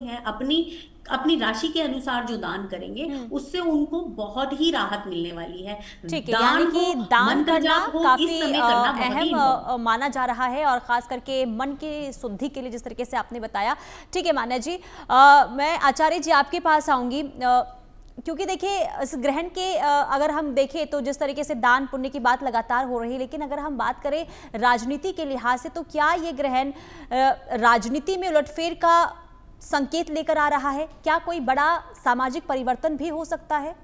हैं अपनी अपनी राशि के अनुसार जो दान करेंगे हम्म। उससे उनको बहुत ही राहत मिलने वाली है। ठीक है, यानी दान हो, कि दान मंत्र करना जाप हो, इस काफ़ी समय करना बहुत ही अहम इंपॉर्टेंट। माना जा रहा है, और ख़ास करके मन की शुद्धि के लिए जिस तरीके से आपने बताया। ठीक है मान्या जी, मैं आचार्य जी आपके पास आऊँगी, क्योंकि देखिए इस ग्रहण के अगर हम देखें तो जिस तरीके से दान पुण्य की बात लगातार हो रही है, लेकिन अगर हम बात करें राजनीति के लिहाज से, तो क्या ये ग्रहण राजनीति में उलटफेर का संकेत लेकर आ रहा है? क्या कोई बड़ा सामाजिक परिवर्तन भी हो सकता है?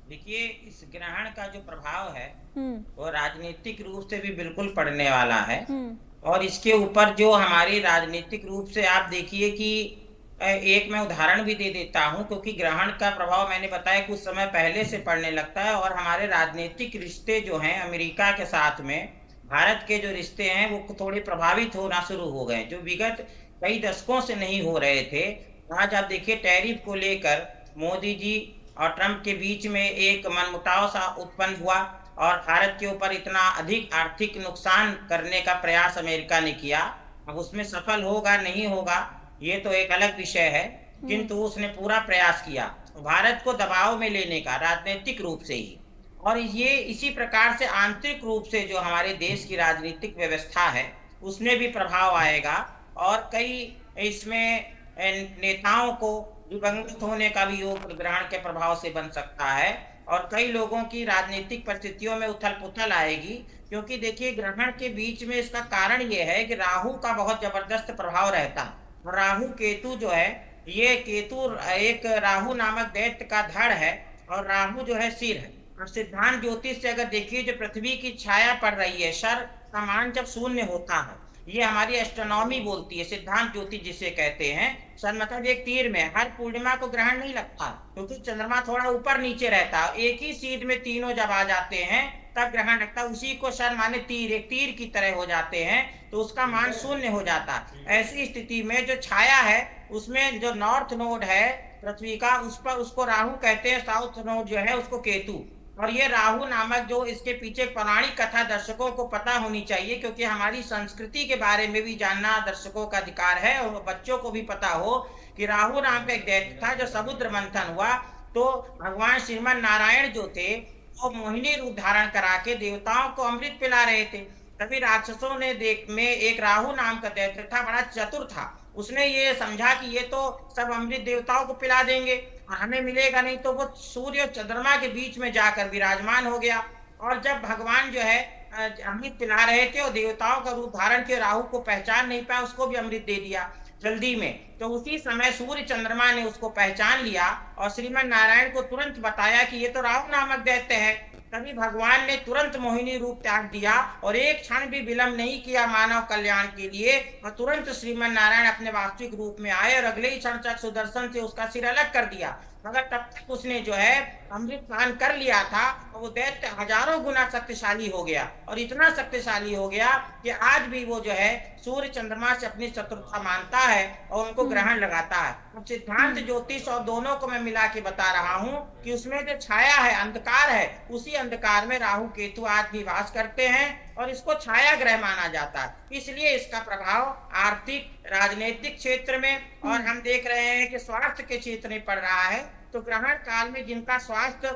देखिए, इस ग्रहण का जो प्रभाव है हम्म। वो राजनीतिक रूप से भी बिल्कुल पड़ने वाला है। हम्म। और इसके ऊपर जो हमारी राजनीतिक रूप से आप देखिए कि एक मैं उदाहरण भी दे देता हूं, क्योंकि ग्रहण का प्रभाव मैंने बताया कुछ समय पहले से पड़ने लगता है और हमारे राजनीतिक रिश्ते जो हैं अमेरिका के साथ में भारत के जो रिश्ते हैं वो थोड़े प्रभावित होना शुरू हो गए, जो विगत कई दशकों से नहीं हो रहे थे। आज आप देखिए टैरिफ को लेकर मोदी जी और ट्रंप के बीच में एक मनमुटाव सा उत्पन्न हुआ और भारत के ऊपर इतना अधिक आर्थिक नुकसान करने का प्रयास अमेरिका ने किया। अब उसमें सफल होगा नहीं होगा ये तो एक अलग विषय है, हम्म। किंतु उसने पूरा प्रयास किया भारत को दबाव में लेने का राजनीतिक रूप से ही। और ये इसी प्रकार से आंतरिक रूप से जो हमारे देश की राजनीतिक व्यवस्था है उसमें भी प्रभाव आएगा। और कई इसमें नेताओं को दिवंगत होने का भी योग ग्रहण के प्रभाव से बन सकता है। और कई लोगों की राजनीतिक परिस्थितियों में उथल पुथल आएगी, क्योंकि देखिए ग्रहण के बीच में इसका कारण ये है कि राहु का बहुत जबरदस्त प्रभाव रहता है। और राहु केतु जो है, ये केतु एक राहु नामक दैत्य का धड़ है और राहु जो है सिर है। और सिद्धांत ज्योतिष से अगर देखिए जो पृथ्वी की छाया पड़ रही है, शर का मान जब शून्य होता है, ये हमारी एस्ट्रोनॉमी बोलती है, सिद्धांत ज्योतिष जिसे कहते हैं। सन मतलब एक तीर में हर पूर्णिमा को ग्रहण नहीं लगता, क्योंकि चंद्रमा थोड़ा ऊपर नीचे रहता है। एक ही सीध में तीनों जब आ जाते हैं तब ग्रहण लगता है, उसी को शन माने तीर, एक तीर की तरह हो जाते हैं, तो उसका मान शून्य हो जाता है। ऐसी स्थिति में जो छाया है उसमें जो नॉर्थ नोड है पृथ्वी का, उस पर उसको राहु कहते हैं, साउथ नोड जो है उसको केतु। और ये राहु नामक जो इसके पीछे पौराणिक कथा दर्शकों को पता होनी चाहिए, क्योंकि हमारी संस्कृति के बारे में भी जानना दर्शकों का अधिकार है और बच्चों को भी पता हो कि राहु नाम का एक दैत्य था जो समुद्र मंथन हुआ, तो भगवान श्रीमन नारायण जो थे वो मोहिनी रूप धारण करा के देवताओं को अमृत पिला रहे थे। तभी राक्षसों ने देख में एक राहु नाम का दैत्य था, बड़ा चतुर था। उसने ये समझा कि ये तो सब अमृत देवताओं को पिला देंगे और हमें मिलेगा नहीं, तो वो सूर्य और चंद्रमा के बीच में जाकर विराजमान हो गया। और जब भगवान जो है अमृत पिला रहे थे और देवताओं का रूप धारण किया, राहु को पहचान नहीं पाया, उसको भी अमृत दे दिया जल्दी में। तो उसी समय सूर्य चंद्रमा ने उसको पहचान लिया और श्रीमन नारायण को तुरंत बताया कि ये तो राहु नामक दैत्य है। तभी भगवान ने तुरंत मोहिनी रूप त्याग दिया और एक क्षण भी विलंब नहीं किया मानव कल्याण के लिए, और तुरंत श्रीमन नारायण अपने वास्तविक रूप में आए और अगले ही क्षण तक सुदर्शन से उसका सिर अलग कर दिया। मगर तब तक उसने जो है अमृत पान कर लिया था और वो दैत्य हजारों गुना शक्तिशाली हो गया, और इतना शक्तिशाली हो गया कि आज भी वो जो है सूर्य चंद्रमा से अपनी शत्रुता मानता है और उनको हम्म। ग्रहण लगाता है। अब सिद्धांत हम्म। ज्योतिष और दोनों को मैं मिला के बता रहा हूँ कि उसमें जो छाया है, अंधकार है, उसी अंधकार में राहु केतु आज भी वास करते हैं और इसको छाया ग्रह माना जाता है। इसलिए इसका प्रभाव आर्थिक राजनीतिक क्षेत्र में और हम्म। हम देख रहे हैं कि स्वास्थ्य के क्षेत्र में पड़ रहा है। तो ग्रहण काल में जिनका स्वास्थ्य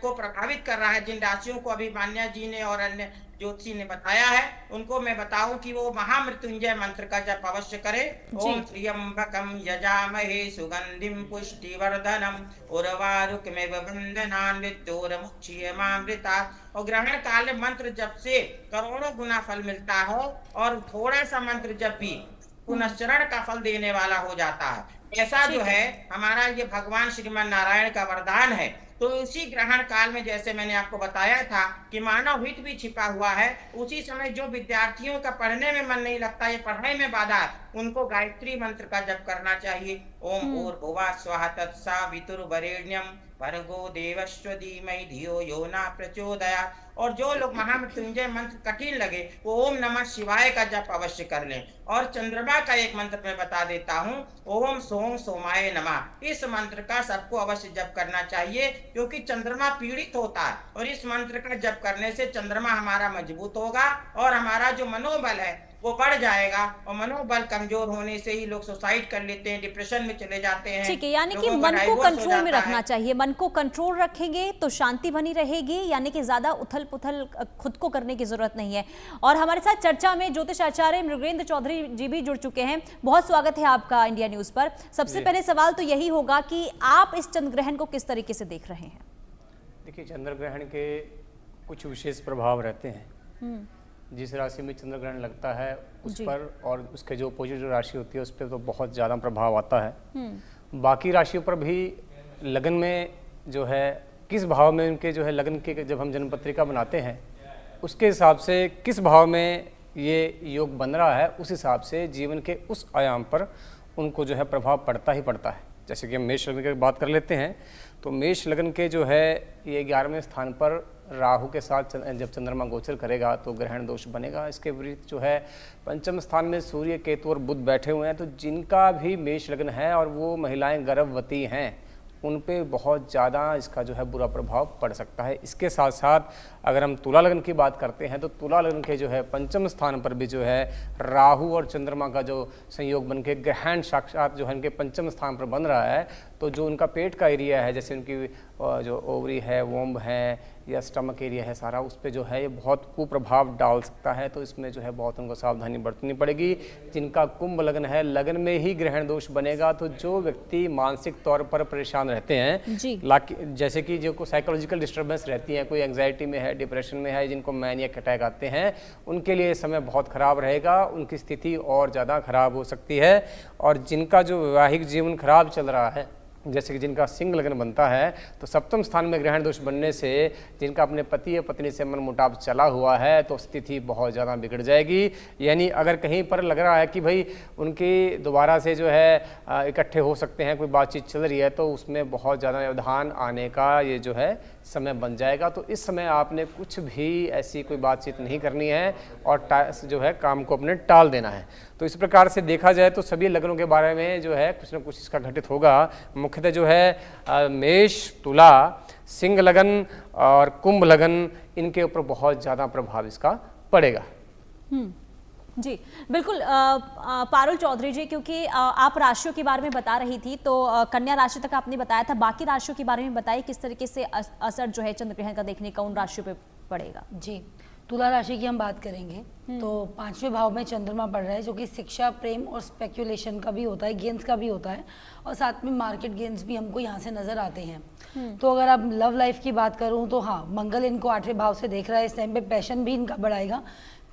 को प्रभावित कर रहा है, जिन राशियों को अभी मान्या जी ने और अन्य ज्योतिषी ने बताया है, उनको मैं बताऊं कि वो महामृत्युंजय मंत्र का जप अवश्य करे। जी। ओम त्र्यंबकम यजामहे सुगंधिम पुष्टिवर्धनम उर्वारुकमेव बंधनान् मृत्योर्मुक्षीयमामृतात्। और ग्रहण काल में मंत्र जप से करोड़ों गुना फल मिलता है, और थोड़ा सा मंत्र जप भी हम्म। पुनश्चरण का फल देने वाला हो जाता है। ऐसा जो ठीक है। है हमारा ये भगवान श्रीमन नारायण का वरदान है। तो इसी ग्रहण काल में जैसे मैंने आपको बताया था कि मानव हित भी छिपा हुआ है, उसी समय जो विद्यार्थियों का पढ़ने में मन नहीं लगता, ये पढ़ाई में बाधा है, उनको गायत्री मंत्र का जप करना चाहिए। ओम हम्म। भूर्भुवः स्वः तत्सवितुर्वरेण्यं भर्गो देवस्य धीमहि धियो यो न प्रचोदयात्। और जो लोग महामृत्युंजय मंत्र कठिन लगे वो ओम नमः शिवाय का जप अवश्य कर लें। और चंद्रमा का एक मंत्र मैं बता देता हूँ, ओम सोम सोमाय नमः। इस मंत्र का सबको अवश्य जप करना चाहिए, क्योंकि चंद्रमा पीड़ित होता है और इस मंत्र का जप करने से चंद्रमा हमारा मजबूत होगा और हमारा जो मनोबल है वो बढ़ जाएगा, और मनोबल कमजोर होने से ही लोग सुसाइड कर लेते हैं, डिप्रेशन में चले जाते हैं, ठीक है, यानी कि लोगों का मन को डाइवोर्स हो कंट्रोल में जाता रखना है। चाहिए। मन को कंट्रोल रखेंगे तो शांति बनी रहेगी, यानी कि ज्यादा उथल पुथल खुद को करने की जरूरत नहीं है। और हमारे साथ चर्चा में ज्योतिष आचार्य मृगेंद्र चौधरी जी भी जुड़ चुके हैं। बहुत स्वागत है आपका इंडिया न्यूज पर। सबसे पहले सवाल तो यही होगा कि आप इस चंद्र ग्रहण को किस तरीके से देख रहे हैं? देखिए, चंद्र ग्रहण के कुछ विशेष प्रभाव रहते हैं। जिस राशि में चंद्र ग्रहण लगता है उस पर और उसके जो अपोजिट जो राशि होती है उस पर तो बहुत ज़्यादा प्रभाव आता है। बाकी राशियों पर भी लगन में जो है किस भाव में उनके जो है लगन के जब हम जन्म पत्रिका बनाते हैं उसके हिसाब से किस भाव में ये योग बन रहा है, उस हिसाब से जीवन के उस आयाम पर उनको जो है प्रभाव पड़ता ही पड़ता है। जैसे कि हम मेष लग्न की बात कर लेते हैं तो मेष लग्न के जो है ये 11वें स्थान पर राहु के साथ जब चंद्रमा गोचर करेगा तो ग्रहण दोष बनेगा। इसके विपरीत जो है पंचम स्थान में सूर्य, केतु और बुध बैठे हुए हैं, तो जिनका भी मेष लग्न है और वो महिलाएं गर्भवती हैं उन पे बहुत ज़्यादा इसका जो है बुरा प्रभाव पड़ सकता है। इसके साथ साथ अगर हम तुला लग्न की बात करते हैं तो तुला लग्न के जो है पंचम स्थान पर भी जो है राहु और चंद्रमा का जो संयोग बन के ग्रहण साक्षात जो है उनके पंचम स्थान पर बन रहा है, तो जो उनका पेट का एरिया है, जैसे उनकी जो ओवरी है, वोम्ब है या स्टमक एरिया है, सारा उस पर जो है ये बहुत कुप्रभाव डाल सकता है। तो इसमें जो है बहुत उनको सावधानी बरतनी पड़ेगी। जिनका कुंभ लग्न है, लगन में ही ग्रहण दोष बनेगा, तो जो व्यक्ति मानसिक तौर पर परेशान रहते हैं, जैसे कि जो को साइकोलॉजिकल डिस्टर्बेंस रहती है, कोई एंग्जाइटी में है, डिप्रेशन में है, जिनको मैनियक अटैक आते हैं, उनके लिए समय बहुत खराब रहेगा, उनकी स्थिति और ज़्यादा खराब हो सकती है। और जिनका जो वैवाहिक जीवन खराब चल रहा है, जैसे कि जिनका सिंह लग्न बनता है, तो सप्तम स्थान में ग्रहण दोष बनने से जिनका अपने पति या पत्नी से मन मुटाव चला हुआ है तो स्थिति बहुत ज़्यादा बिगड़ जाएगी। यानी अगर कहीं पर लग रहा है कि भाई उनकी दोबारा से जो है इकट्ठे हो सकते हैं, कोई बातचीत चल रही है, तो उसमें बहुत ज़्यादा व्यवधान आने का ये जो है समय बन जाएगा। तो इस समय आपने कुछ भी ऐसी कोई बातचीत नहीं करनी है और जो है काम को अपने टाल देना है। तो इस प्रकार से देखा जाए तो सभी लग्नों के बारे में जो है कुछ न कुछ इसका घटित होगा। मुख्यतः जो है मेष, तुला, सिंह लग्न और कुंभ लग्न, इनके ऊपर बहुत ज़्यादा प्रभाव इसका पड़ेगा। जी बिल्कुल। पारुल चौधरी जी, क्योंकि आप राशियों के बारे में बता रही थी तो कन्या राशि तक आपने बताया था, बाकी राशियों के बारे में बताइए किस तरीके से असर जो है चंद्र ग्रहण का देखने का उन राशियों पे पड़ेगा। जी, तुला राशि की हम बात करेंगे तो 5वें भाव में चंद्रमा पड़ रहा है, जो कि शिक्षा, प्रेम और स्पेक्यूलेशन का भी होता है, गेंस का भी होता है, और साथ में मार्केट गेंस भी हमको यहाँ से नजर आते हैं। तो अगर आप लव लाइफ की बात करूँ तो हाँ, मंगल इनको 8वें भाव से देख रहा है। इस टाइम पे पैशन भी इनका बढ़ाएगा।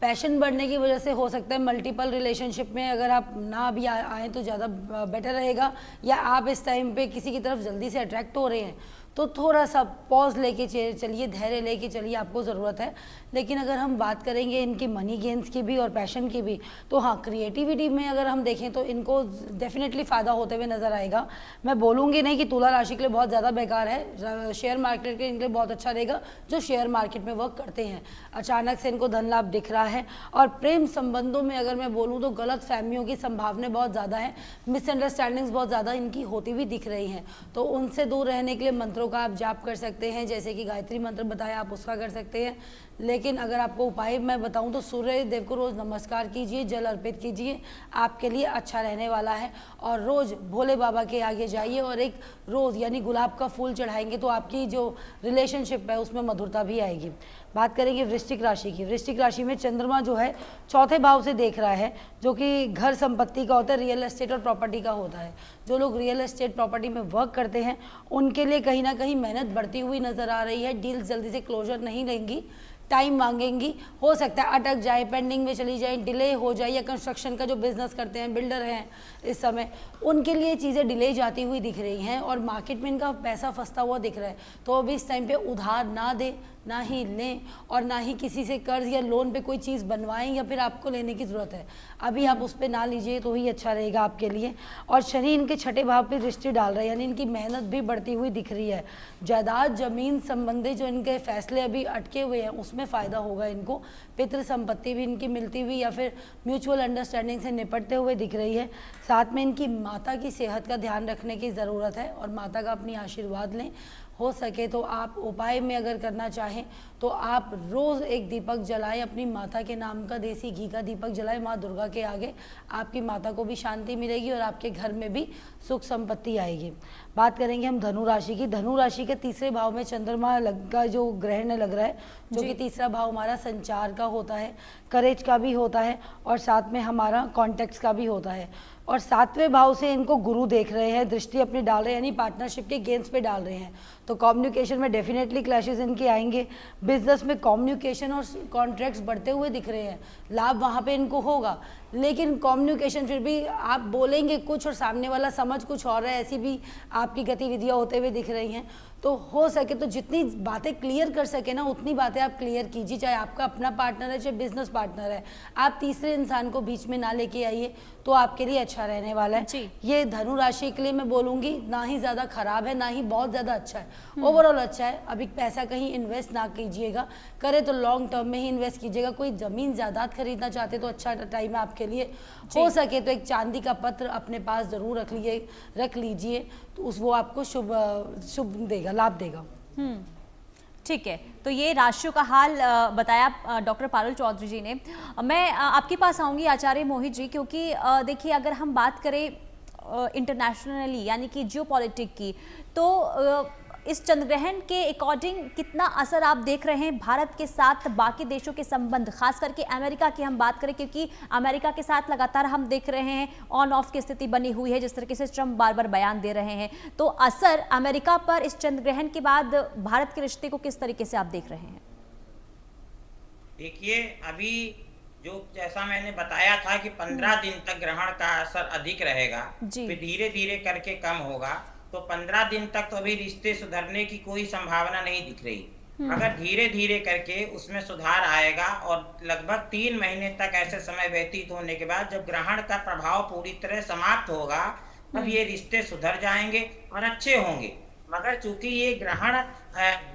पैशन बढ़ने की वजह से हो सकता है मल्टीपल रिलेशनशिप में अगर आप ना भी आए तो ज़्यादा बेटर रहेगा, या आप इस टाइम पे किसी की तरफ जल्दी से अट्रैक्ट हो रहे हैं तो थोड़ा सा पॉज लेके चलिए, धैर्य लेके चलिए, आपको ज़रूरत है। लेकिन अगर हम बात करेंगे इनकी मनी गेंस की भी और पैशन की भी, तो हाँ, क्रिएटिविटी में अगर हम देखें तो इनको डेफिनेटली फ़ायदा होते हुए नज़र आएगा। मैं बोलूँगी नहीं कि तुला राशि के लिए बहुत ज़्यादा बेकार है, शेयर मार्केट के इनके लिए बहुत अच्छा रहेगा जो शेयर मार्केट में वर्क करते हैं। अचानक से इनको धन लाभ दिख रहा है। और प्रेम संबंधों में अगर मैं बोलूँ तो गलत फहमियों की संभावना बहुत ज़्यादा है, मिसअंडरस्टैंडिंग्स बहुत ज़्यादा इनकी होती हुई दिख रही हैं। तो उनसे दूर रहने के लिए मंत्रों का आप जाप कर सकते हैं, जैसे कि गायत्री मंत्र बताया आप उसका कर सकते हैं। लेकिन अगर आपको उपाय मैं बताऊं तो सूर्य देव को रोज़ नमस्कार कीजिए, जल अर्पित कीजिए, आपके लिए अच्छा रहने वाला है। और रोज़ भोले बाबा के आगे जाइए और एक रोज़ यानी गुलाब का फूल चढ़ाएंगे तो आपकी जो रिलेशनशिप है उसमें मधुरता भी आएगी। बात करेंगे वृश्चिक राशि की। वृश्चिक राशि में चंद्रमा जो है 4थे भाव से देख रहा है, जो कि घर संपत्ति का होता है, रियल एस्टेट और प्रॉपर्टी का होता है। जो लोग रियल एस्टेट प्रॉपर्टी में वर्क करते हैं उनके लिए कहीं ना कहीं मेहनत बढ़ती हुई नज़र आ रही है। डील्स जल्दी से क्लोजर नहीं लेंगी, टाइम मांगेंगी, हो सकता है अटक जाए, पेंडिंग में चली जाए, डिले हो जाए। या कंस्ट्रक्शन का जो बिजनेस करते हैं, बिल्डर हैं इस समय, उनके लिए चीज़ें डिले जाती हुई दिख रही हैं और मार्केट में इनका पैसा फंसता हुआ दिख रहा है। तो अभी इस टाइम पे उधार ना दे, ना ही लें और ना ही किसी से कर्ज या लोन पे कोई चीज़ बनवाएं या फिर आपको लेने की ज़रूरत है, अभी आप उस पर ना लीजिए तो ही अच्छा रहेगा आपके लिए। और शनि इनके 6ठे भाव पे दृष्टि डाल रहा है, यानी इनकी मेहनत भी बढ़ती हुई दिख रही है। जायदाद, जमीन संबंधी जो इनके फैसले अभी अटके हुए हैं उसमें फ़ायदा होगा इनको। पितृ संपत्ति भी इनकी मिलती हुई या फिर म्यूचुअल अंडरस्टैंडिंग से निपटते हुए दिख रही है। साथ में इनकी माता की सेहत का ध्यान रखने की ज़रूरत है और माता का अपनी आशीर्वाद लें। हो सके तो आप उपाय में अगर करना चाहें तो आप रोज़ एक दीपक जलाएं, अपनी माता के नाम का देसी घी का दीपक जलाएं माँ दुर्गा के आगे। आपकी माता को भी शांति मिलेगी और आपके घर में भी सुख संपत्ति आएगी। बात करेंगे हम धनु राशि की। धनु राशि के तीसरे भाव में चंद्रमा का जो ग्रहण लग रहा है, जो कि तीसरा भाव हमारा संचार का होता है, करेज का भी होता है और साथ में हमारा कॉन्टेक्ट्स का भी होता है। और सातवें भाव से इनको गुरु देख रहे हैं, दृष्टि अपनी डाल रहे हैं, यानी पार्टनरशिप के गेंस पे डाल रहे हैं। तो कम्युनिकेशन में डेफिनेटली क्लैशेस इनके आएंगे। बिजनेस में कम्युनिकेशन और कॉन्ट्रैक्ट्स बढ़ते हुए दिख रहे हैं, लाभ वहाँ पे इनको होगा। लेकिन कम्युनिकेशन फिर भी आप बोलेंगे कुछ और सामने वाला समझ कुछ और है, ऐसी भी आपकी गतिविधियाँ होते हुए दिख रही हैं। तो हो सके तो जितनी बातें क्लियर कर सके ना उतनी बातें आप क्लियर कीजिए, चाहे आपका अपना पार्टनर है चाहे बिजनेस पार्टनर है। आप तीसरे इंसान को बीच में ना लेके आइए तो आपके लिए अच्छा रहने वाला है। ये धनु राशि के लिए मैं बोलूँगी ना ही ज़्यादा खराब है ना ही बहुत ज़्यादा अच्छा है, ओवरऑल अच्छा है। अभी पैसा कहीं इन्वेस्ट ना कीजिएगा, करे तो लॉन्ग टर्म में ही इन्वेस्ट कीजिएगा। कोई ज़मीन जायदाद खरीदना चाहते तो अच्छा टाइम है आपके लिए। हो सके तो एक चांदी का पत्र अपने पास ज़रूर रख लीजिए तो वो आपको शुभ देगा, लाभ देगा। ठीक है, तो ये राशियों का हाल बताया डॉक्टर पारुल चौधरी जी ने। मैं आपके पास आऊँगी आचार्य मोहित जी, क्योंकि देखिए अगर हम बात करें इंटरनेशनली यानी कि जियोपॉलिटिक की, तो इस चंद्रग्रहण के अकॉर्डिंग कितना असर आप देख रहे हैं भारत के साथ बाकी देशों के संबंध, खास करके अमेरिका की हम बात करें, क्योंकि अमेरिका के साथ लगातार हम देख रहे हैं ऑन ऑफ की स्थिति बनी हुई है, जिस तरीके से ट्रंप बार बार बयान दे रहे हैं। तो असर अमेरिका पर इस चंद्रग्रहण के बाद भारत के रिश्ते को किस तरीके से आप देख रहे हैं? देखिए, अभी जो जैसा मैंने बताया था कि 15 दिन तक ग्रहण का असर अधिक रहेगा, फिर धीरे धीरे करके कम होगा। तो 15 दिन तक तो अभी रिश्ते सुधरने की कोई संभावना नहीं दिख रही। अगर धीरे धीरे करके उसमें सुधार आएगा और लगभग 3 महीने तक ऐसे समय व्यतीत होने के बाद जब ग्रहण का प्रभाव पूरी तरह समाप्त होगा तब ये रिश्ते सुधर जाएंगे और अच्छे होंगे। मगर चूंकि ये ग्रहण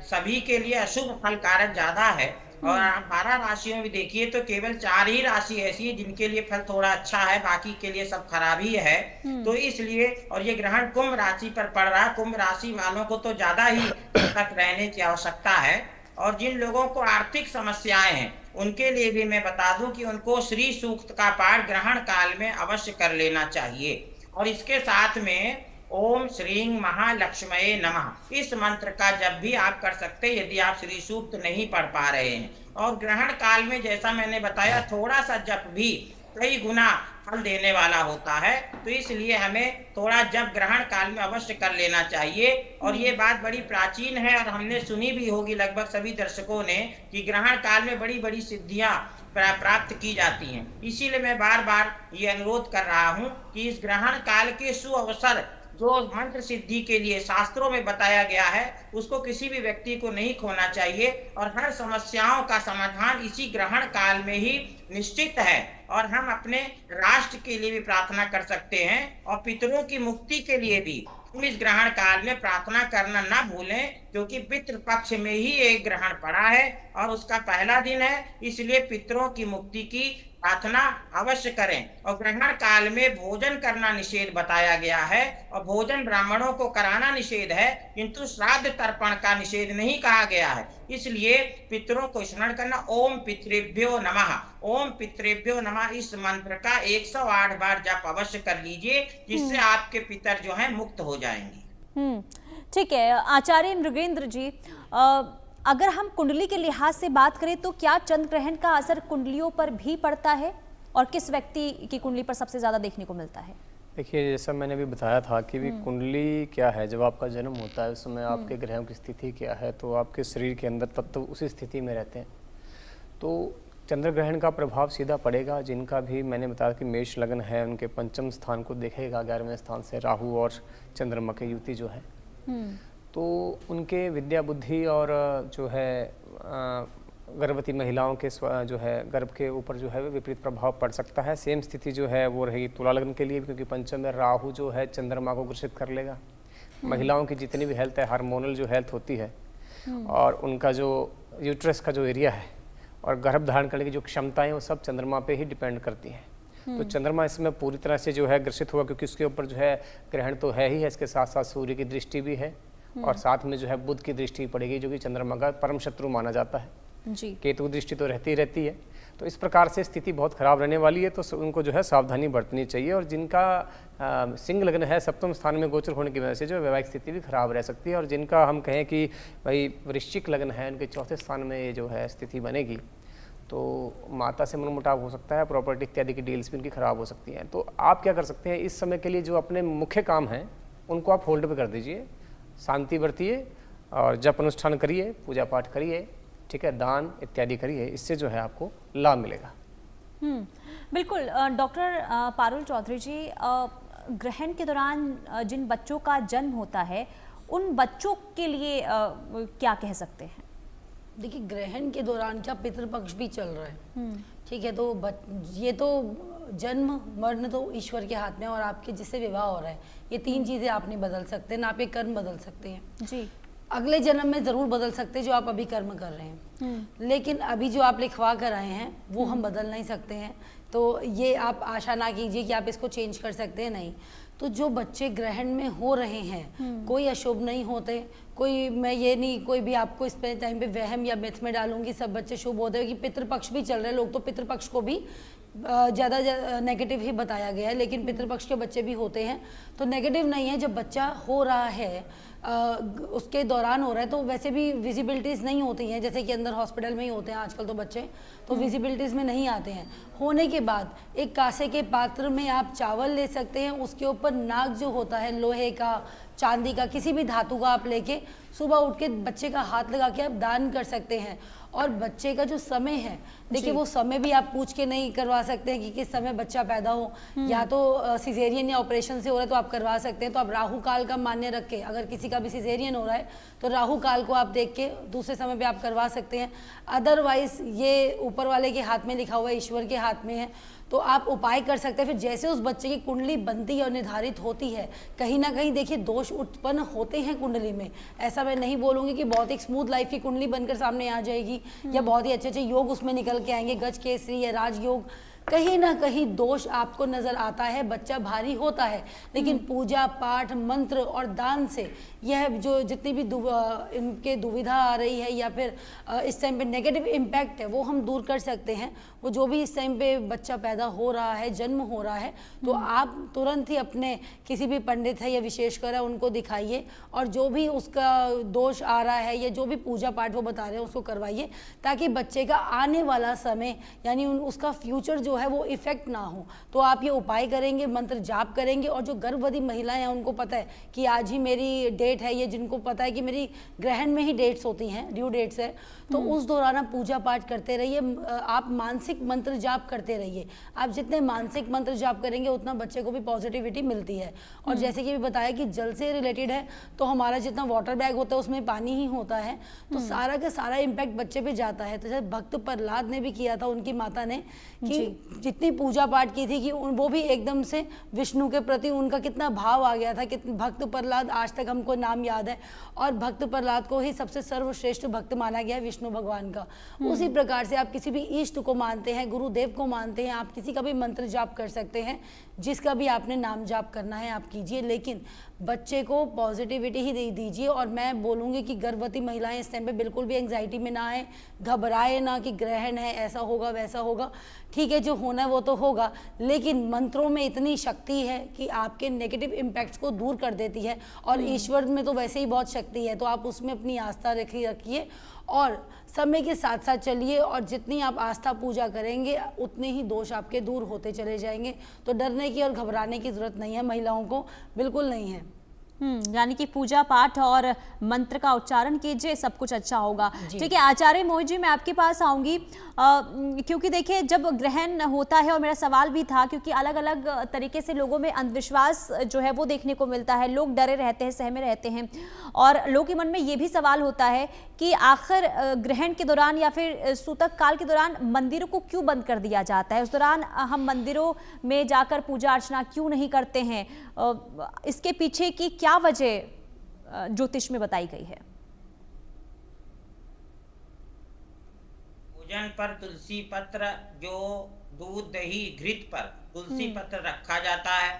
सभी के लिए अशुभ फल कारक ज्यादा है और 12 राशियों में देखिए तो केवल 4 ही राशि ऐसी है जिनके लिए फल थोड़ा अच्छा है, बाकी के लिए सब खराब ही है। तो इसलिए, और ये ग्रहण कुंभ राशि पर पड़ रहा है, कुंभ राशि वालों को तो ज्यादा ही तक रहने की आवश्यकता है। और जिन लोगों को आर्थिक समस्याएं हैं उनके लिए भी मैं बता दूं कि उनको श्री सूक्त का पाठ ग्रहण काल में अवश्य कर लेना चाहिए। और इसके साथ में ओम श्रीं महालक्ष्मये नमः इस मंत्र का जब भी आप कर सकते हैं, यदि आप श्री सूक्त नहीं पढ़ पा रहे हैं। और ग्रहण काल में जैसा मैंने बताया थोड़ा सा जप भी कई गुना फल देने वाला होता है, तो इसलिए हमें थोड़ा जप ग्रहण काल में अवश्य कर लेना चाहिए। और ये बात बड़ी प्राचीन है और हमने सुनी भी होगी लगभग सभी दर्शकों ने कि ग्रहण काल में बड़ी बड़ी सिद्धियां प्राप्त की जाती हैं। इसीलिए मैं बार बार ये अनुरोध कर रहा हूँ कि इस ग्रहण काल के सुअवसर जो मंत्र सिद्धि के लिए शास्त्रों में बताया गया है उसको किसी भी व्यक्ति को नहीं खोना चाहिए। और हर समस्याओं का समाधान इसी ग्रहण काल में ही निश्चित है। और हम अपने राष्ट्र के लिए भी प्रार्थना कर सकते हैं और पितरों की मुक्ति के लिए भी हम इस ग्रहण काल में प्रार्थना करना ना भूलें, क्योंकि पितृ पक्ष में ही एक ग्रहण पड़ा है और उसका पहला दिन है, इसलिए पितरों की मुक्ति की प्रार्थना अवश्य करें। और ग्रहण काल में भोजन करना निषेध बताया गया है और भोजन ब्राह्मणों को कराना निषेध है, किंतु श्राद्ध तर्पण का निषेध नहीं कहा गया है। इसलिए पितरों को स्मरण करना। ओम पितृभ्यो नमः, ओम पितृभ्यो नमः इस मंत्र का 108 बार जप अवश्य कर लीजिए, जिससे आपके पितर जो हैं मुक्त हो जाएंगे। ठीक है आचार्य मृगेंद्र जी, अगर हम कुंडली के लिहाज से बात करें तो क्या चंद्र ग्रहण का असर कुंडलियों पर भी पड़ता है और किस व्यक्ति की कुंडली पर सबसे ज्यादा देखने को मिलता है? देखिए, जैसा मैंने भी बताया था कि भी कुंडली क्या है, जब आपका जन्म होता है उस समय आपके ग्रहों की स्थिति क्या है, तो आपके शरीर के अंदर तत्व उसी स्थिति में रहते हैं। तो चंद्र ग्रहण का प्रभाव सीधा पड़ेगा। जिनका भी मैंने बताया कि मेष लग्न है उनके पंचम स्थान को देखेगा, 11वें स्थान से राहु और चंद्रमा की युति जो है, तो उनके विद्या बुद्धि और जो है गर्भवती महिलाओं के जो है गर्भ के ऊपर जो है विपरीत प्रभाव पड़ सकता है। सेम स्थिति जो है वो रहेगी तुला लग्न के लिए, क्योंकि पंचम में राहु जो है चंद्रमा को ग्रसित कर लेगा। महिलाओं की जितनी भी हेल्थ है, हार्मोनल जो हेल्थ होती है और उनका जो यूट्रस का जो एरिया है और गर्भ धारण करने की जो क्षमताएं, वो सब चंद्रमा पे ही डिपेंड करती हैं। तो चंद्रमा इसमें पूरी तरह से जो है ग्रसित होगा, क्योंकि उसके ऊपर जो है ग्रहण तो है ही है, इसके साथ साथ सूर्य की दृष्टि भी है और साथ में जो है बुध की दृष्टि पड़ेगी, जो कि चंद्रमा का परम शत्रु माना जाता है। जी। केतु दृष्टि तो रहती रहती है, तो इस प्रकार से स्थिति बहुत खराब रहने वाली है। तो उनको जो है सावधानी बरतनी चाहिए। और जिनका सिंह लग्न है, सप्तम स्थान में गोचर होने की वजह से जो वैवाहिक स्थिति भी खराब रह सकती है। और जिनका हम कहें कि भाई वृश्चिक लग्न है, उनके चौथे स्थान में ये जो है स्थिति बनेगी, तो माता से मनमुटाव हो सकता है, प्रॉपर्टी इत्यादि की डील्स भी उनकी खराब हो सकती हैं। तो आप क्या कर सकते हैं, इस समय के लिए जो अपने मुख्य काम हैं उनको आप होल्ड पे कर दीजिए, शांति बरतिए और जप अनुष्ठान करिए, पूजा पाठ करिए, ठीक है, दान इत्यादि करिए। इससे जो है आपको लाभ मिलेगा। बिल्कुल। डॉक्टर पारुल चौधरी जी, ग्रहण के दौरान जिन बच्चों का जन्म होता है उन बच्चों के लिए क्या कह सकते हैं? देखिए, ग्रहण के दौरान क्या पितृपक्ष भी चल रहा है, ठीक है, तो ये तो जन्म मरण तो ईश्वर के हाथ में है, और आपके जिससे विवाह हो रहा है, ये 3 चीजें आप नहीं बदल सकते, ना आप ये कर्म बदल सकते हैं। जी। अगले जन्म में जरूर बदल सकते हैं जो आप अभी कर्म कर रहे हैं, लेकिन अभी जो आप लिखवा कर आए हैं वो हम बदल नहीं सकते हैं। तो ये आप आशा ना कीजिए कि आप इसको चेंज कर सकते हैं, नहीं। तो जो बच्चे ग्रहण में हो रहे हैं कोई अशुभ नहीं होते, कोई मैं ये नहीं कोई भी आपको इस टाइम पे वहम या मिथ में डालूंगी सब बच्चे शुभ होते हैं, कि पितृपक्ष भी चल रहे हैं, लोग तो पितृपक्ष को भी ज़्यादा नेगेटिव ही बताया गया है, लेकिन पितृपक्ष के बच्चे भी होते हैं, तो नेगेटिव नहीं है। जब बच्चा हो रहा है उसके दौरान हो रहा है, तो वैसे भी विजिबिलिटीज़ नहीं होती हैं, जैसे कि अंदर हॉस्पिटल में ही होते हैं आजकल तो बच्चे, तो विजिबिलिटीज़ में नहीं आते हैं। होने के बाद एक कांसे के पात्र में आप चावल ले सकते हैं, उसके ऊपर नाग जो होता है लोहे का, चांदी का, किसी भी धातु का आप लेके सुबह उठ के बच्चे का हाथ लगा के आप दान कर सकते हैं। और बच्चे का जो समय है, देखिए वो समय भी आप पूछ के नहीं करवा सकते हैं कि किस समय बच्चा पैदा हो, या तो सिजेरियन या ऑपरेशन से हो रहा है तो आप करवा सकते हैं, तो आप राहु काल का मान्य रख के, अगर किसी का भी सिजेरियन हो रहा है तो राहु काल को आप देख के दूसरे समय पे आप करवा सकते हैं। अदरवाइज ये ऊपर वाले के हाथ में लिखा हुआ है, ईश्वर के हाथ में है, तो आप उपाय कर सकते हैं। फिर जैसे उस बच्चे की कुंडली बनती है और निर्धारित होती है, कहीं ना कहीं देखिए दोष उत्पन्न होते हैं कुंडली में। ऐसा मैं नहीं बोलूँगी कि बहुत एक स्मूथ लाइफ की कुंडली बनकर सामने आ जाएगी या बहुत ही अच्छे अच्छे योग उसमें निकल के आएंगे, गज केसरी या राजयोग, कहीं ना कहीं दोष आपको नजर आता है, बच्चा भारी होता है। लेकिन पूजा पाठ मंत्र और दान से यह जो जितनी भी इनके दुविधा आ रही है या फिर इस टाइम पे नेगेटिव इम्पैक्ट है वो हम दूर कर सकते हैं। वो जो भी इस टाइम पे बच्चा पैदा हो रहा है, जन्म हो रहा है, तो आप तुरंत ही अपने किसी भी पंडित है या विशेषकर है उनको दिखाइए, और जो भी उसका दोष आ रहा है या जो भी पूजा पाठ वो बता रहे हैं उसको करवाइए, ताकि बच्चे का आने वाला समय यानी उसका फ्यूचर जो है वो इफेक्ट ना हो। तो आप ये उपाय करेंगे, मंत्र जाप करेंगे, और जो गर्भवती महिलाएं हैं उनको पता है कि आज ही मेरी डेट है, ये जिनको पता है कि मेरी ग्रहण में ही डेट्स होती हैं, ड्यू डेट्स है, तो उस दौरान आप पूजा पाठ करते रहिए, आप मानसिक मंत्र जाप करते रहिए। आप जितने मानसिक मंत्र जाप करेंगे उतना बच्चे को भी पॉजिटिविटी मिलती है। और जैसे कि भी बताया कि जल से रिलेटेड है, तो हमारा जितना वाटर बैग होता है उसमें पानी ही होता है, तो सारा का सारा इम्पैक्ट बच्चे पे जाता है। तो जैसे भक्त प्रहलाद ने भी किया था, उनकी माता ने, कि जितनी पूजा पाठ की थी कि वो भी एकदम से विष्णु के प्रति उनका कितना भाव आ गया था। कि भक्त प्रहलाद आज तक हमको नाम याद है, और भक्त प्रहलाद को ही सबसे सर्वश्रेष्ठ भक्त माना गया है विष्णु भगवान का। उसी प्रकार से आप किसी भी इष्ट को मानते हैं, गुरुदेव को मानते हैं, आप किसी का भी मंत्र जाप कर सकते हैं, जिसका भी आपने नाम जाप करना है आप कीजिए, लेकिन बच्चे को पॉजिटिविटी ही दे दीजिए। और मैं बोलूँगी कि गर्भवती महिलाएं इस टाइम पे बिल्कुल भी एंग्जाइटी में ना आए, घबराए ना कि ग्रहण है ऐसा होगा वैसा होगा। ठीक है, जो होना है वो तो होगा, लेकिन मंत्रों में इतनी शक्ति है कि आपके नेगेटिव इम्पैक्ट्स को दूर कर देती है, और ईश्वर में तो वैसे ही बहुत शक्ति है, तो आप उसमें अपनी आस्था रखिए और समय के साथ साथ चलिए, और जितनी आप आस्था पूजा करेंगे उतने ही दोष आपके दूर होते चले जाएंगे। तो डरने की और घबराने की जरूरत नहीं है, महिलाओं को बिल्कुल नहीं है। यानी कि पूजा पाठ और मंत्र का उच्चारण कीजिए, सब कुछ अच्छा होगा। ठीक है आचार्य मोहित जी, मैं आपके पास आऊंगी, क्योंकि देखिए जब ग्रहण होता है, और मेरा सवाल भी था क्योंकि अलग अलग तरीके से लोगों में अंधविश्वास जो है वो देखने को मिलता है, लोग डरे रहते हैं, सहमे रहते हैं, और लोगों के मन में ये भी सवाल होता है कि आखिर ग्रहण के दौरान या फिर सूतक काल के दौरान मंदिरों को क्यों बंद कर दिया जाता है, उस दौरान हम मंदिरों में जाकर पूजा अर्चना क्यों नहीं करते हैं, इसके पीछे की क्या वजह ज्योतिष में बताई गई है? पूजन पर तुलसी पत्र, जो दूध दही घृत पर तुलसी पत्र रखा जाता है,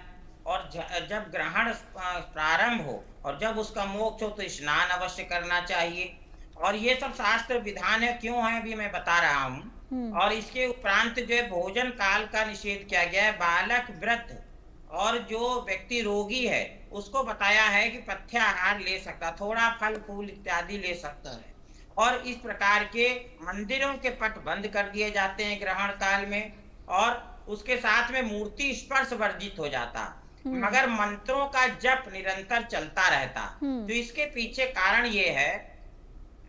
और जब ग्रहण प्रारंभ हो और जब उसका मोक्ष हो तो स्नान अवश्य करना चाहिए। और ये सब शास्त्र विधान है, क्यों है अभी मैं बता रहा हूँ। और इसके उपरांत जो है भोजन काल का निषेध किया गया है। बालक, वृद्ध और जो व्यक्ति रोगी है उसको बताया है कि पथ्य आहार ले सकता, थोड़ा फल फूल इत्यादि ले सकता है। और इस प्रकार के मंदिरों के पट बंद कर दिए जाते हैं ग्रहण काल में, और उसके साथ में मूर्ति स्पर्श वर्जित हो जाता, मगर मंत्रों का जप निरंतर चलता रहता। तो इसके पीछे कारण ये है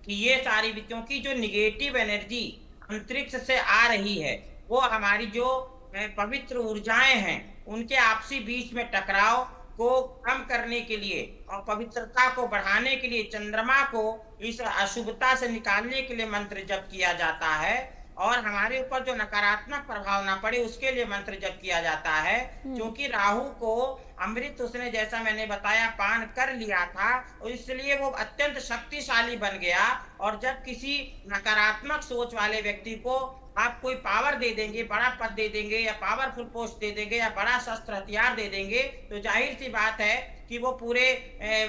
कि ये सारी, क्योंकि जो निगेटिव एनर्जी अंतरिक्ष से आ रही है वो हमारी जो पवित्र ऊर्जाएं हैं उनके आपसी बीच में टकराव को कम करने के लिए और पवित्रता को बढ़ाने के लिए, चंद्रमा को इस अशुभता से निकालने के लिए मंत्र जप किया जाता है। और हमारे ऊपर जो नकारात्मक प्रभाव ना पड़े उसके लिए मंत्र जप किया जाता है। क्योंकि राहु को अमृत उसने, जैसा मैंने बताया, पान कर लिया था और इसलिए वो अत्यंत शक्तिशाली बन गया। और जब किसी नकारात्मक सोच वाले व्यक्ति को आप कोई पावर दे देंगे, बड़ा पद दे देंगे या पावरफुल पोस्ट दे देंगे या बड़ा शस्त्र हथियार दे देंगे, तो जाहिर सी बात है कि वो पूरे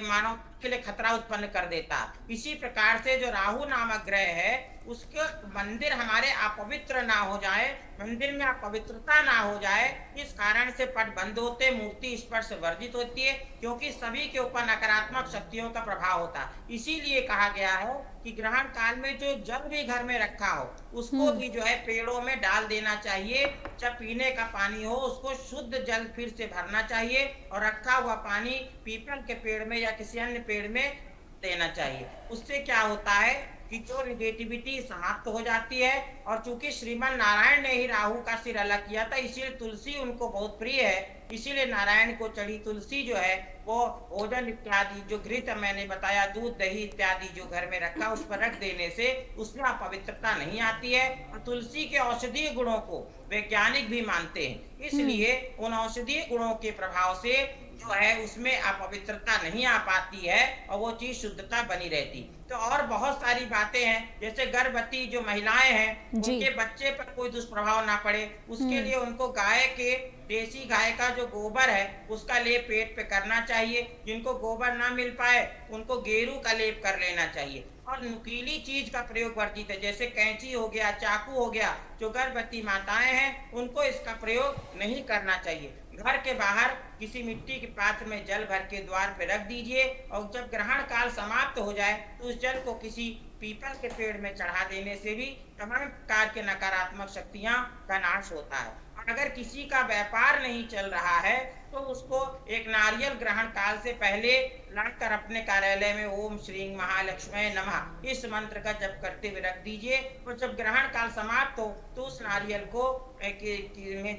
मानव के लिए खतरा उत्पन्न कर देता। इसी प्रकार से जो राहु नामक ग्रह है उसके मंदिर हमारे अपवित्र ना हो जाए, मंदिर में अपवित्रता ना हो जाए, इस कारण से पट बंद होते, मूर्ति स्पर्श वर्जित होती है, क्योंकि सभी के ऊपर नकारात्मक शक्तियों का प्रभाव होता। इसीलिए कहा गया है कि ग्रहण काल में जो जल भी घर में रखा हो उसको भी जो है पेड़ों में डाल देना चाहिए। जब पीने का पानी हो उसको शुद्ध जल फिर से भरना चाहिए और रखा हुआ पानी पीपल के पेड़ में या किसी अन्य पेड़ में देना चाहिए। उससे क्या होता है कि जो निगेटिविटी समाप्त हो जाती है। और चूंकि श्रीमन नारायण ने ही राहु का सिर अलग किया था, इसीलिए तुलसी उनको बहुत प्रिय है। इसीलिए नारायण को चढ़ी तुलसी जो है वो भोजन इत्यादि, जो घृत मैंने बताया, दूध दही इत्यादि जो घर में रखा उस पर रख देने से उसमें अपवित्रता नहीं आती है। और तुलसी के औषधीय गुणों को वैज्ञानिक भी मानते हैं, इसलिए उन औषधीय गुणों के प्रभाव से जो है उसमें अपवित्रता नहीं आ पाती है और वो चीज शुद्धता बनी रहती। तो और बहुत सारी बातें हैं, जैसे गर्भवती जो महिलाएं हैं उनके बच्चे पर कोई दुष्प्रभाव ना पड़े उसके लिए उनको गाय के, देसी गाय का जो गोबर है उसका लेप पेट पे करना चाहिए। जिनको गोबर ना मिल पाए उनको गेरू का लेप कर लेना चाहिए। और नुकीली चीज का प्रयोग वर्जित है, जैसे कैंची हो गया, चाकू हो गया। जो गर्भवती माताएं हैं उनको इसका प्रयोग नहीं करना चाहिए। घर के बाहर किसी मिट्टी के पात्र में जल भर के द्वार पे रख दीजिए और जब ग्रहण काल समाप्त हो जाए तो उस जल को किसी पीपल के पेड़ में चढ़ा देने से भी तमाम प्रकार के नकारात्मक शक्तियां का नाश होता है। और अगर किसी का व्यापार नहीं चल रहा है तो उसको एक नारियल ग्रहण काल से पहले लाकर अपने कार्यालय में ओम श्री महालक्ष्मी नमः इस मंत्र का जप करते हुए रख दीजिए। और जब ग्रहण काल समाप्त हो तो उस नारियल को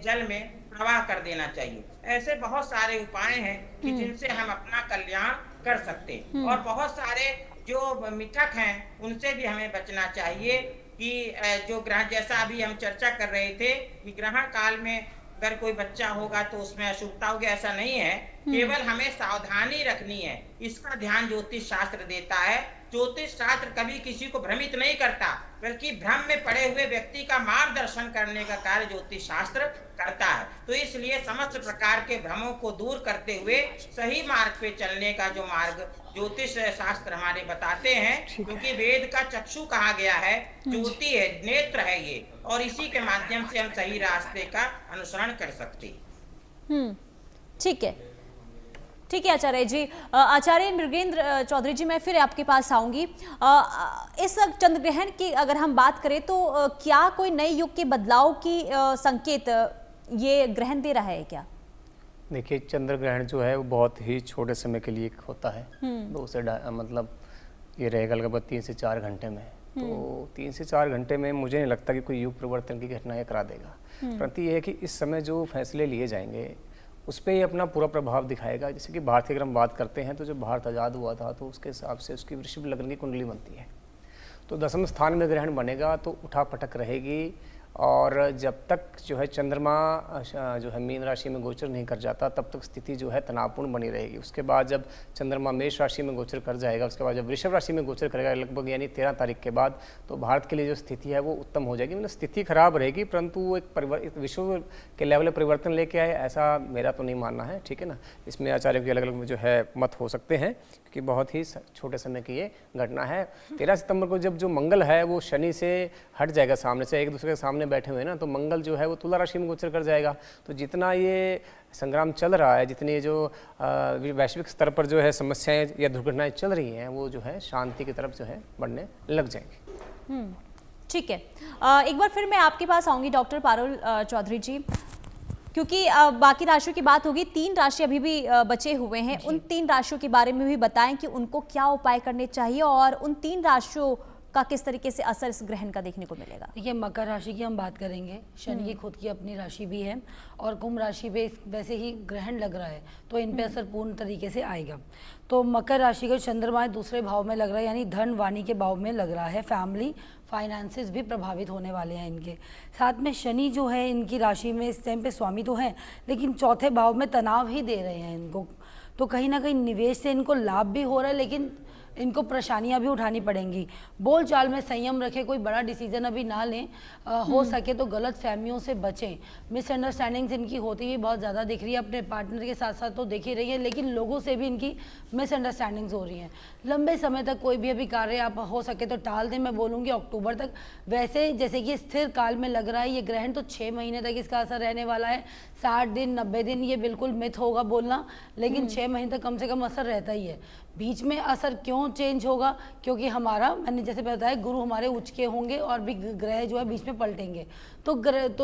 जल में प्रवाह कर देना चाहिए। ऐसे बहुत सारे उपाय हैं कि जिनसे हम अपना कल्याण कर सकते हैं। और बहुत सारे जो मिथक हैं उनसे भी हमें बचना चाहिए कि जो ग्रहण, जैसा अभी हम चर्चा कर रहे थे कि ग्रहण काल में अगर कोई बच्चा होगा तो उसमें अशुभता होगी, ऐसा नहीं है। केवल हमें सावधानी रखनी है, इसका ध्यान ज्योतिष शास्त्र देता है। ज्योतिष शास्त्र कभी किसी को भ्रमित नहीं करता, बल्कि भ्रम में पड़े हुए व्यक्ति का मार्गदर्शन करने का कार्य ज्योतिष शास्त्र करता है। तो इसलिए समस्त प्रकार के भ्रमों को दूर करते हुए सही मार्ग पे चलने का जो मार्ग ज्योतिष शास्त्र हमारे बताते हैं, क्योंकि वेद का चक्षु कहा गया है, ज्योति है, नेत्र है ये, और इसी के माध्यम से हम सही रास्ते का अनुसरण कर सकते हैं। ठीक है, ठीक है आचार्य जी। आचार्य मृगेंद्र चौधरी जी, मैं फिर आपके पास आऊंगी। इस चंद्र ग्रहण की अगर हम बात करें तो क्या कोई नए युग के बदलाव की संकेत ये ग्रहण दे रहा है क्या? देखिए, चंद्र ग्रहण जो है वो बहुत ही छोटे समय के लिए होता है। 2 से मतलब ये रहेगा लगभग 3 से 4 घंटे में। तो 3 से 4 घंटे में मुझे नहीं लगता कि कोई युग परिवर्तन की घटनाएं करा देगा। परंतु ये है कि इस समय जो फैसले लिए जाएंगे उस पर ही अपना पूरा प्रभाव दिखाएगा। जैसे कि भारत की अगर हम बात करते हैं तो जब भारत आज़ाद हुआ था तो उसके हिसाब से उसकी वृषभ लग्न की कुंडली बनती है। तो 10वें स्थान में ग्रहण बनेगा तो उठा पटक रहेगी, और जब तक जो है चंद्रमा जो है मीन राशि में गोचर नहीं कर जाता तब तक स्थिति जो है तनावपूर्ण बनी रहेगी। उसके बाद जब चंद्रमा मेष राशि में गोचर कर जाएगा, उसके बाद जब वृषभ राशि में गोचर करेगा लगभग यानी 13 तारीख के बाद, तो भारत के लिए जो स्थिति है वो उत्तम हो जाएगी। मतलब स्थिति खराब रहेगी परंतु वो एक विश्व के लेवल में परिवर्तन लेके आए ऐसा मेरा तो नहीं मानना है, ठीक है ना। इसमें आचार्यों के अलग अलग जो है मत हो सकते हैं क्योंकि बहुत ही छोटे समय की ये घटना है। 13 सितंबर को जब जो मंगल है वो शनि से हट जाएगा, सामने से एक दूसरे के सामने बैठे हुए ना, तो मंगल जो है वो तुला राशि में गोचर कर जाएगा। तो जितना ये संग्राम चल रहा है, जितनी जो वैश्विक स्तर पर जो है समस्याएं या दुर्घटनाएं चल रही हैं वो जो है शांति की तरफ जो है बढ़ने लग जाएंगी। ठीक है, एक बार फिर मैं आपके पास आऊँगी डॉक्टर पारुल चौधरी जी, क्योंकि बाकी राशियों की बात होगी। 3 राशि अभी भी बचे हुए हैं, उन 3 राशियों के बारे में भी बताएं कि उनको क्या उपाय करने चाहिए और उन 3 राशियों का किस तरीके से असर इस ग्रहण का देखने को मिलेगा। देखिए, मकर राशि की हम बात करेंगे। शनि की खुद की अपनी राशि भी है और कुंभ राशि पे वैसे ही ग्रहण लग रहा है तो इन पे असर पूर्ण तरीके से आएगा। तो मकर राशि का चंद्रमा दूसरे भाव में लग रहा है, यानी धन वाणी के भाव में लग रहा है। फैमिली फाइनेंसेस भी प्रभावित होने वाले हैं इनके। साथ में शनि जो है इनकी राशि में इस टाइम पे स्वामी तो हैं लेकिन चौथे भाव में तनाव ही दे रहे हैं इनको। तो कहीं ना कहीं निवेश से इनको लाभ भी हो रहा है लेकिन इनको परेशानियां भी उठानी पड़ेंगी। बोल चाल में संयम रखें, कोई बड़ा डिसीजन अभी ना लें, हो सके तो गलत फहमियों से बचें। मिसअंडरस्टैंडिंग्स इनकी होती हुई बहुत ज़्यादा दिख रही है, अपने पार्टनर के साथ साथ तो दिख ही रही है लेकिन लोगों से भी इनकी मिसअंडरस्टैंडिंग्स हो रही हैं। लंबे समय तक कोई भी अभी कार्य आप हो सके तो टाल दें, मैं बोलूँगी अक्टूबर तक। वैसे जैसे कि स्थिर काल में लग रहा है ये ग्रहण तो 6 महीने तक इसका असर रहने वाला है। 60 दिन 90 दिन ये बिल्कुल मिथ होगा बोलना, लेकिन 6 महीने तक कम से कम असर रहता ही है। बीच में असर क्यों चेंज होगा? क्योंकि हमारा, मैंने जैसे बताया, गुरु हमारे उच्च के होंगे और भी ग्रह जो है बीच में पलटेंगे तो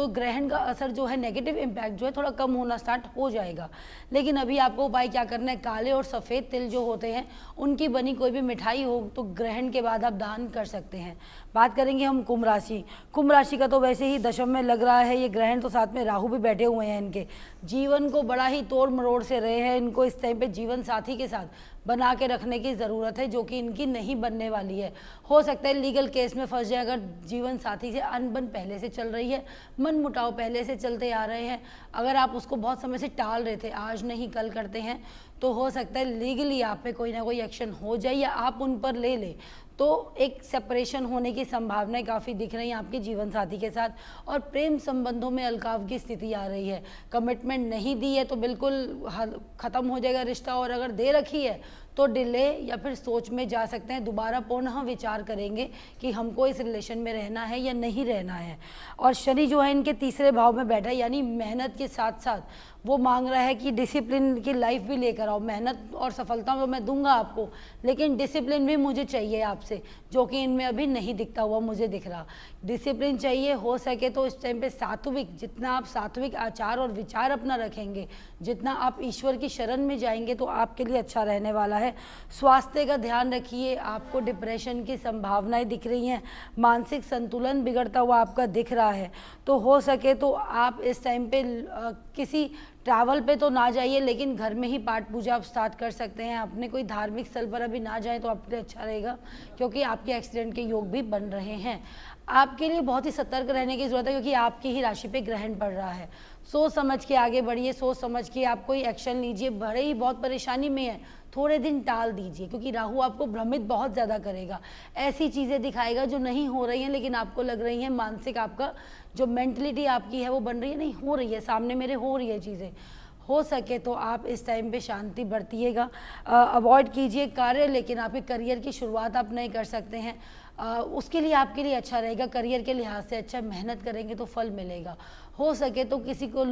ग्रहण का असर जो है, नेगेटिव इम्पैक्ट जो है थोड़ा कम होना स्टार्ट हो जाएगा। लेकिन अभी आपको उपाय क्या करना है, काले और सफ़ेद तिल जो होते हैं उनकी बनी कोई भी मिठाई हो तो ग्रहण के बाद आप दान कर सकते हैं। बात करेंगे हम कुंभ राशि। कुंभ राशि का तो वैसे ही दशम में लग रहा है ये ग्रहण, तो साथ में राहु भी बैठे हुए हैं इनके। जीवन को बड़ा ही तोड़ मरोड़ से रहे हैं, इनको इस टाइम पे जीवन साथी के साथ बना के रखने की ज़रूरत है जो कि इनकी नहीं बनने वाली है। हो सकता है लीगल केस में फंस जाए अगर जीवन साथी से अनबन पहले से चल रही है, मन मुटाव पहले से चलते आ रहे हैं, अगर आप उसको बहुत समय से टाल रहे थे, आज नहीं कल करते हैं, तो हो सकता है लीगली आप पे कोई ना कोई एक्शन हो जाए या आप उन पर ले लें। तो एक सेपरेशन होने की संभावनाएं काफ़ी दिख रही हैं आपके जीवन साथी के साथ। और प्रेम संबंधों में अलगाव की स्थिति आ रही है। कमिटमेंट नहीं दी है तो बिल्कुल ख़त्म हो जाएगा रिश्ता, और अगर दे रखी है तो डिले या फिर सोच में जा सकते हैं, दोबारा पुनः विचार करेंगे कि हमको इस रिलेशन में रहना है या नहीं रहना है। और शनि जो है इनके तीसरे भाव में बैठा है, यानी मेहनत के साथ साथ वो मांग रहा है कि डिसिप्लिन की लाइफ भी लेकर आओ। मेहनत और सफलता तो मैं दूंगा आपको, लेकिन डिसिप्लिन भी मुझे चाहिए आपसे, जो कि इनमें अभी नहीं दिखता हुआ मुझे दिख रहा। डिसिप्लिन चाहिए, हो सके तो इस टाइम पे सात्विक, जितना आप सात्विक आचार और विचार अपना रखेंगे, जितना आप ईश्वर की शरण में जाएंगे तो आपके लिए अच्छा रहने वाला है। स्वास्थ्य का ध्यान रखिए, आपको डिप्रेशन की संभावनाएं दिख रही हैं, मानसिक संतुलन बिगड़ता हुआ आपका दिख रहा है। तो हो सके तो आप इस टाइम पे किसी ट्रैवल पे तो ना जाइए, लेकिन घर में ही पाठ पूजा आप स्टार्ट कर सकते हैं। अपने कोई धार्मिक स्थल पर अभी ना जाएं तो आपके लिए अच्छा रहेगा, क्योंकि आपके एक्सीडेंट के योग भी बन रहे हैं। आपके लिए बहुत ही सतर्क रहने की ज़रूरत है, क्योंकि आपकी ही राशि पे ग्रहण पड़ रहा है। सोच समझ के आगे बढ़िए, सोच समझ के आप कोई एक्शन लीजिए। भले ही बहुत परेशानी में है, थोड़े दिन टाल दीजिए, क्योंकि राहु आपको भ्रमित बहुत ज़्यादा करेगा। ऐसी चीज़ें दिखाएगा जो नहीं हो रही हैं लेकिन आपको लग रही हैं, मानसिक आपका जो मेंटलिटी आपकी है वो बन रही है, नहीं हो रही है, सामने मेरे हो रही है चीज़ें। हो सके तो आप इस टाइम पे शांति बरतिएगा, अवॉइड कीजिए कार्य, लेकिन आपके करियर की शुरुआत आप नहीं कर सकते हैं। उसके लिए आपके लिए अच्छा रहेगा, करियर के लिहाज से अच्छा, मेहनत करेंगे तो फल मिलेगा। हो सके तो किसी को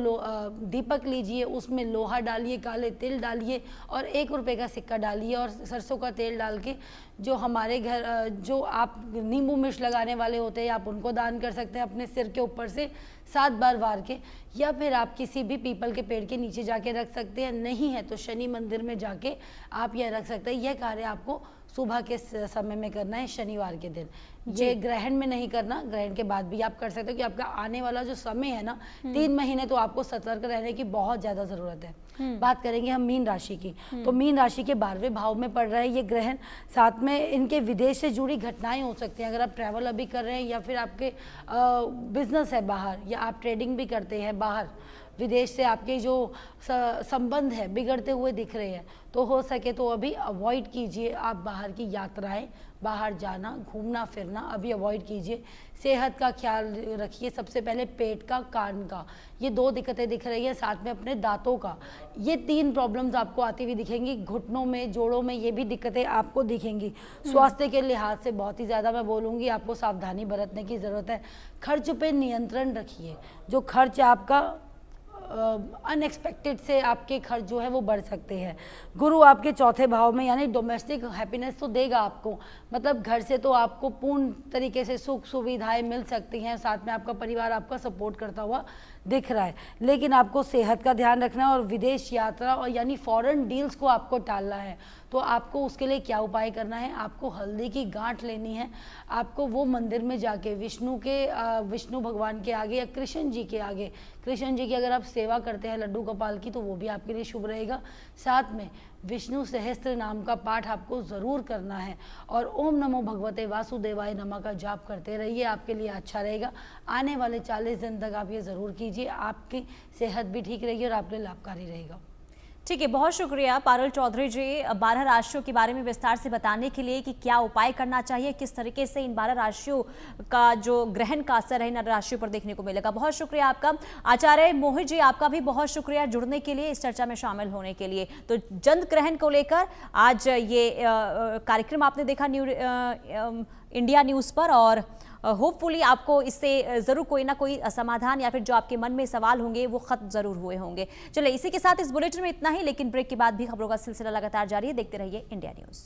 दीपक लीजिए, उसमें लोहा डालिए, काले तिल डालिए और 1 रुपये का सिक्का डालिए और सरसों का तेल डाल के, जो हमारे घर जो आप नींबू मिर्च लगाने वाले होते हैं आप उनको दान कर सकते हैं अपने सिर के ऊपर से 7 बार वार के, या फिर आप किसी भी पीपल के पेड़ के नीचे जाके रख सकते हैं। नहीं है तो शनि मंदिर में जाके आप यह रख सकते हैं। यह कार्य आपको सुबह के समय में करना है, शनिवार के दिन। दिन। ये ग्रहण में नहीं करना, ग्रहण के बाद भी आप कर सकते हो कि आपका आने वाला जो समय है ना 3 महीने तो आपको सतर्क रहने की बहुत ज़्यादा ज़रूरत है। बात करेंगे हम मीन राशि की, तो मीन राशि के 12वें भाव में पड़ रहा है ये ग्रहण। साथ में इनके विदेश से जुड़ी घटनाएं हो सकती हैं। अगर आप ट्रैवल अभी कर रहे हैं या फिर आपके बिजनेस है बाहर, या आप ट्रेडिंग भी करते हैं बाहर, विदेश से आपके जो संबंध है बिगड़ते हुए दिख रहे हैं, तो हो सके तो अभी अवॉइड कीजिए आप बाहर की यात्राएं, बाहर जाना, घूमना फिरना अभी अवॉइड कीजिए। सेहत का ख्याल रखिए, सबसे पहले पेट का, कान का, ये 2 दिक्कतें दिख रही है, साथ में अपने दांतों का, ये 3 प्रॉब्लम्स आपको आती हुई दिखेंगी। घुटनों में, जोड़ों में ये भी दिक्कतें आपको दिखेंगी। स्वास्थ्य के लिहाज से बहुत ही ज़्यादा मैं बोलूँगी आपको सावधानी बरतने की ज़रूरत है। खर्च पे नियंत्रण रखिए, जो खर्च आपका अनएक्सपेक्टेड से आपके खर्च जो है वो बढ़ सकते हैं। गुरु आपके 4थे भाव में, यानी डोमेस्टिक हैप्पीनेस तो देगा आपको, मतलब घर से तो आपको पूर्ण तरीके से सुख सुविधाएं मिल सकती हैं, साथ में आपका परिवार आपका सपोर्ट करता हुआ दिख रहा है। लेकिन आपको सेहत का ध्यान रखना है और विदेश यात्रा और यानी फॉरेन डील्स को आपको टालना है। तो आपको उसके लिए क्या उपाय करना है, आपको हल्दी की गांठ लेनी है, आपको वो मंदिर में जाके विष्णु भगवान के आगे या कृष्ण जी के आगे, कृष्ण जी की अगर आप सेवा करते हैं लड्डू गोपाल की, तो वो भी आपके लिए शुभ रहेगा। साथ में विष्णु सहस्त्र नाम का पाठ आपको ज़रूर करना है और ओम नमो भगवते वासुदेवाय नमः का जाप करते रहिए, आपके लिए अच्छा रहेगा। आने वाले 40 दिन तक आप ये ज़रूर कीजिए, आपकी सेहत भी ठीक रहेगी और आपके लिए लाभकारी रहेगा। ठीक है, बहुत शुक्रिया पारुल चौधरी जी 12 राशियों के बारे में विस्तार से बताने के लिए कि क्या उपाय करना चाहिए, किस तरीके से इन 12 राशियों का जो ग्रहण का असर है इन राशियों पर देखने को मिलेगा। बहुत शुक्रिया आपका। आचार्य मोहित जी आपका भी बहुत शुक्रिया जुड़ने के लिए, इस चर्चा में शामिल होने के लिए। तो चंद्र ग्रहण को लेकर आज ये कार्यक्रम आपने देखा इंडिया न्यूज़ पर, और होपफुली आपको इससे ज़रूर कोई ना कोई समाधान या फिर जो आपके मन में सवाल होंगे वो खत्म ज़रूर हुए होंगे। चलिए इसी के साथ इस बुलेटिन में इतना ही, लेकिन ब्रेक के बाद भी खबरों का सिलसिला लगातार जारी है। देखते रहिए इंडिया न्यूज़।